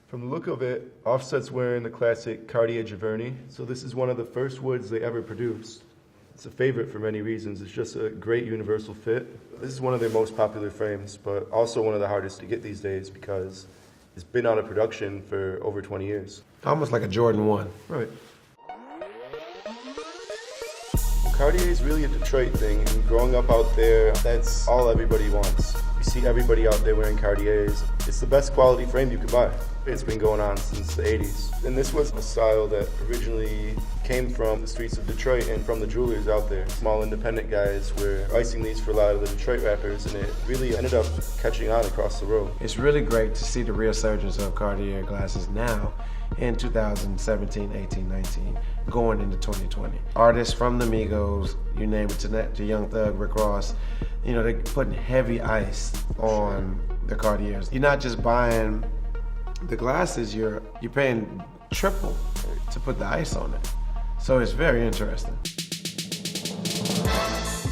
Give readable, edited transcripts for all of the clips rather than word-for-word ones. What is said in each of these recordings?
From the look of it, Offset's wearing the classic Cartier Giverny, so this is one of the first woods they ever produced. It's a favorite for many reasons. It's just a great universal fit. This is one of their most popular frames, but also one of the hardest to get these days because it's been out of production for over 20 years. Almost like a Jordan 1. Right. Cartier is really a Detroit thing, and growing up out there, that's all everybody wants. You see everybody out there wearing Cartiers. It's the best quality frame you can buy. It's been going on since the 80s. And this was a style that originally came from the streets of Detroit and from the jewelers out there. Small independent guys were icing these for a lot of the Detroit rappers, and it really ended up catching on across the road. It's really great to see the resurgence of Cartier glasses now in 2017, 18, 19, going into 2020. Artists from the Migos, you name it, to YoungThug, Rick Ross, you know, they're putting heavy ice on the Cartiers. You're not just buying the glasses, you're paying triple to put the ice on it. So it's very interesting.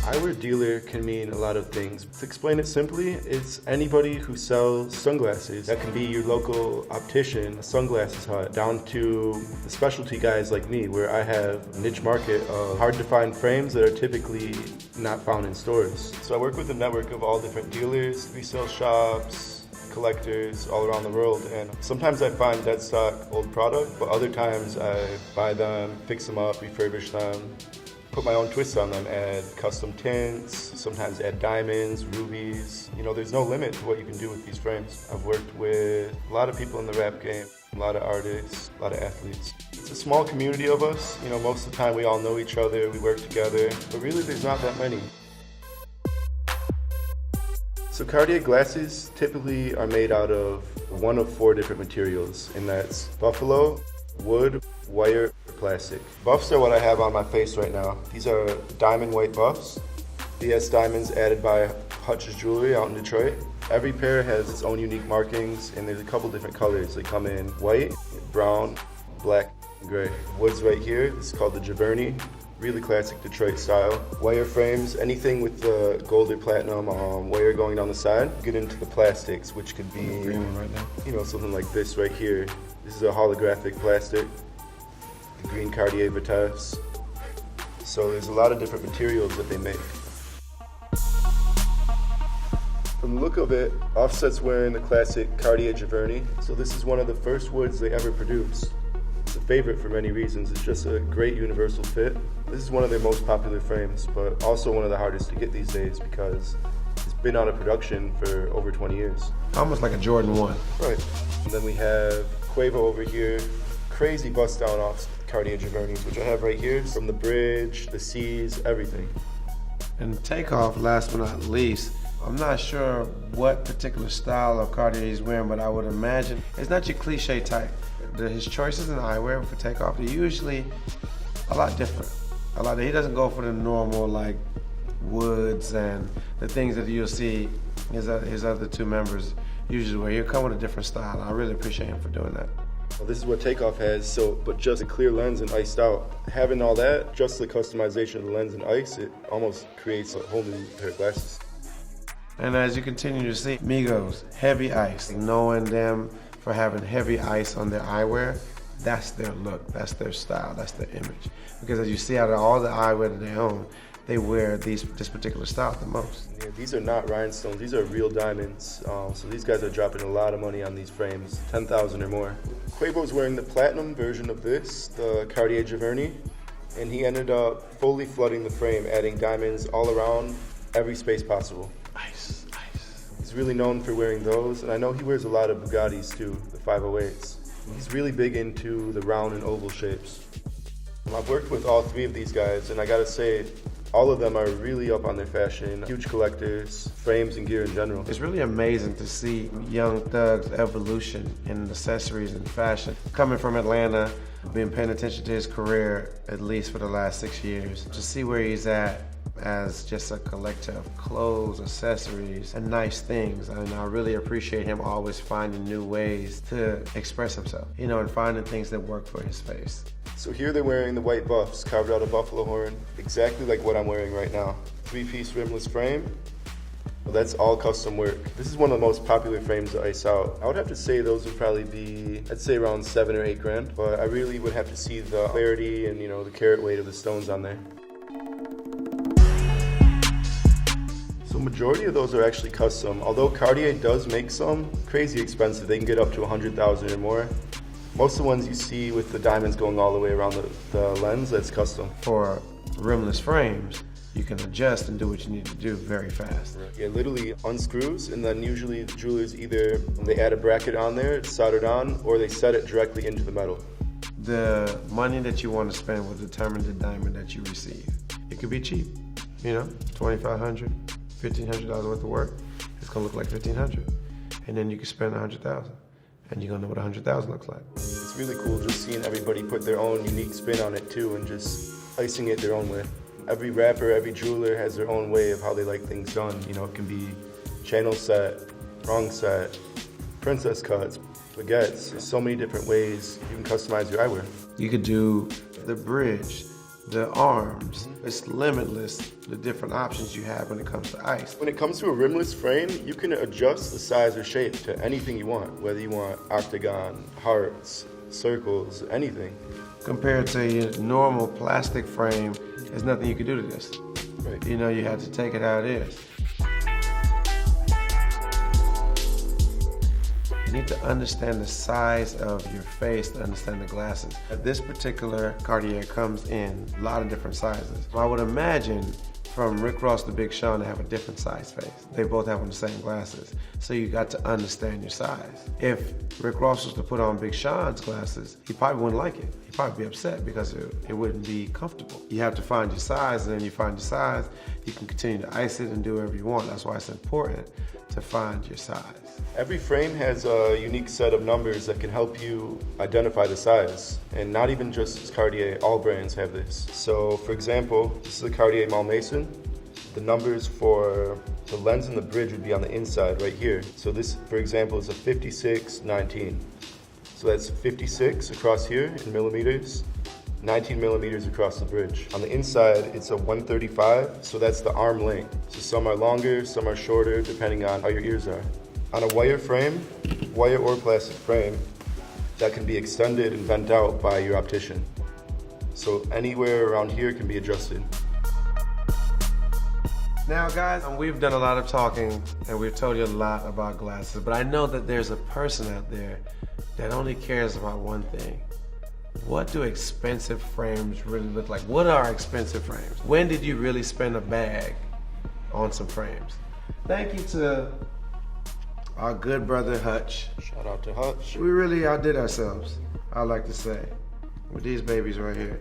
Eyewear dealer can mean a lot of things. To explain it simply, it's anybody who sells sunglasses. That can be your local optician, a sunglasses hut, down to the specialty guys like me, where I have a niche market of hard to find frames that are typically not found in stores. So I work with a network of all different dealers, resale shops, collectors all around the world, and sometimes I find dead stock old product, but other times I buy them, fix them up, refurbish them, put my own twist on them, add custom tints, sometimes add diamonds, rubies. You know, there's no limit to what you can do with these frames. I've worked with a lot of people in the rap game, a lot of artists, a lot of athletes. It's a small community of us. You know, most of the time we all know each other, we work together, but really there's not that many. So Cartier glasses typically are made out of one of 4 different materials, and that's buffalo, wood, wire, or plastic. Buffs are what I have on my face right now. These are diamond white buffs. BS diamonds added by Hutch's Jewelry out in Detroit. Every pair has its own unique markings, and there's a couple different colors. They come in white, brown, black, and gray. Wood's right here. This is called the Giverny. Really classic Detroit style. Wire frames, anything with the gold or platinum wire going down the side. Get into the plastics, which could be, you know, something like this right here. This is a holographic plastic, the green Cartier Vitesse. So there's a lot of different materials that they make. From the look of it, Offset's wearing the classic Cartier Giverny. So this is one of the first woods they ever produced. It's a favorite for many reasons. It's just a great universal fit. This is one of their most popular frames, but also one of the hardest to get these days because it's been out of production for over 20 years. Almost like a Jordan 1. Right. And then we have Quavo over here. Crazy bust down off Cartier Giverny's, which I have right here. From the bridge, the C's, everything. And Takeoff, last but not least, I'm not sure what particular style of Cartier he's wearing, but I would imagine it's not your cliche type. His choices in eyewear for Takeoff, they're usually a lot different. He doesn't go for the normal like woods and the things that you'll see his other 2 members usually wear. He'll come with a different style. I really appreciate him for doing that. Well, this is what Takeoff has, but just a clear lens and iced out. Having all that, just the customization of the lens and ice, it almost creates a whole new pair of glasses. And as you continue to see, Migos, heavy ice. Knowing them for having heavy ice on their eyewear, that's their look, that's their style, that's their image. Because as you see out of all the eyewear that they own, they wear this particular style the most. Yeah, these are not rhinestones, these are real diamonds. So these guys are dropping a lot of money on these frames, 10,000 or more. Quavo's wearing the platinum version of this, the Cartier Giverny, and he ended up fully flooding the frame, adding diamonds all around every space possible. Ice. He's really known for wearing those, and I know he wears a lot of Bugattis too, the 508s. He's really big into the round and oval shapes. I've worked with all 3 of these guys, and I gotta say, all of them are really up on their fashion, huge collectors, frames and gear in general. It's really amazing to see YoungThug's evolution in accessories and fashion. Coming from Atlanta, been paying attention to his career at least for the last 6 years. To see where he's at as just a collector of clothes, accessories, and nice things. And I really appreciate him always finding new ways to express himself, you know, and finding things that work for his face. So here they're wearing the white buffs carved out of buffalo horn, exactly like what I'm wearing right now. 3-piece rimless frame, That's all custom work. This is one of the most popular frames to ice out. I would have to say those would probably be, I'd say around 7 or 8 grand, but I really would have to see the clarity and, you know, the carat weight of the stones on there. So majority of those are actually custom. Although Cartier does make some crazy expensive, they can get up to 100,000 or more. Most of the ones you see with the diamonds going all the way around the lens, that's custom. For rimless frames, you can adjust and do what you need to do very fast. Yeah, literally unscrews, and then usually the jewelers either they add a bracket on there, it's soldered on, or they set it directly into the metal. The money that you want to spend will determine the diamond that you receive. It could be cheap, you know, $2,500, $1,500 worth of work. It's gonna look like $1,500, and then you can spend $100,000, and you're gonna know what $100,000 looks like. It's really cool just seeing everybody put their own unique spin on it too, and just icing it their own way. Every rapper, every jeweler has their own way of how they like things done. You know, it can be channel set, prong set, princess cuts, baguettes. There's so many different ways you can customize your eyewear. You could do the bridge, the arms. It's limitless, the different options you have when it comes to ice. When it comes to a rimless frame, you can adjust the size or shape to anything you want, whether you want octagon, hearts, circles, anything. Compared to your normal plastic frame, there's nothing you can do to this. Right. You know, you have to take it how it is. You need to understand the size of your face to understand the glasses. This particular Cartier comes in a lot of different sizes. I would imagine from Rick Ross to Big Sean, they have a different size face. They both have on the same glasses. So you got to understand your size. If Rick Ross was to put on Big Sean's glasses, he probably wouldn't like it. He'd probably be upset because it wouldn't be comfortable. You have to find your size, and then you find your size, you can continue to ice it and do whatever you want. That's why it's important to find your size. Every frame has a unique set of numbers that can help you identify the size. And not even just Cartier, all brands have this. So for example, this is a Cartier Malmaison. The numbers for the lens and the bridge would be on the inside right here. So this, for example, is a 56-19. So that's 56 across here in millimeters, 19 millimeters across the bridge. On the inside, it's a 135, so that's the arm length. So some are longer, some are shorter, depending on how your ears are. On a wire frame, wire or plastic frame, that can be extended and bent out by your optician. So anywhere around here can be adjusted. Now guys, we've done a lot of talking and we've told you a lot about glasses, but I know that there's a person out there that only cares about one thing. What do expensive frames really look like? What are expensive frames? When did you really spend a bag on some frames? Thank you to our good brother Hutch. Shout out to Hutch. We really outdid ourselves, I like to say, with these babies right here.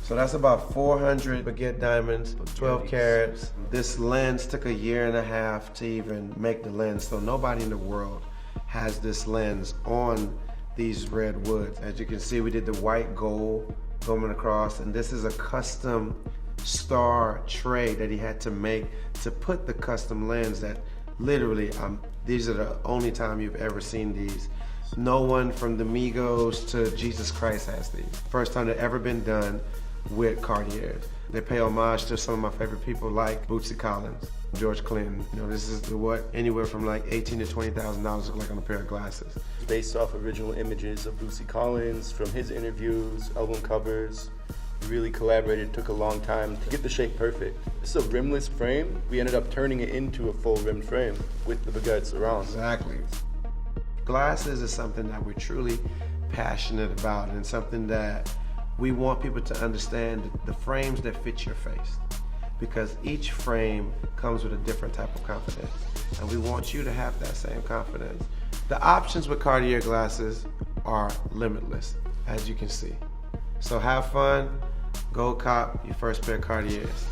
So that's about 400 baguette diamonds, 12 carats. This lens took 1.5 years to even make the lens, so nobody in the world has this lens on these red woods. As you can see, we did the white gold going across, and this is a custom star tray that he had to make to put the custom lens that literally, these are the only time you've ever seen these. No one from the Migos to Jesus Christ has these. First time they've ever been done with Cartiers. They pay homage to some of my favorite people like Bootsy Collins, George Clinton. You know, this is what anywhere from like $18,000 to $20,000 look like on a pair of glasses. Based off original images of Bootsy Collins from his interviews, album covers. We really collaborated, took a long time to get the shape perfect. This is a rimless frame. We ended up turning it into a full rimmed frame with the baguettes around. Exactly. Glasses is something that we're truly passionate about, and something that we want people to understand the frames that fit your face, because each frame comes with a different type of confidence, and we want you to have that same confidence. The options with Cartier glasses are limitless, as you can see. So have fun, go cop your first pair of Cartiers.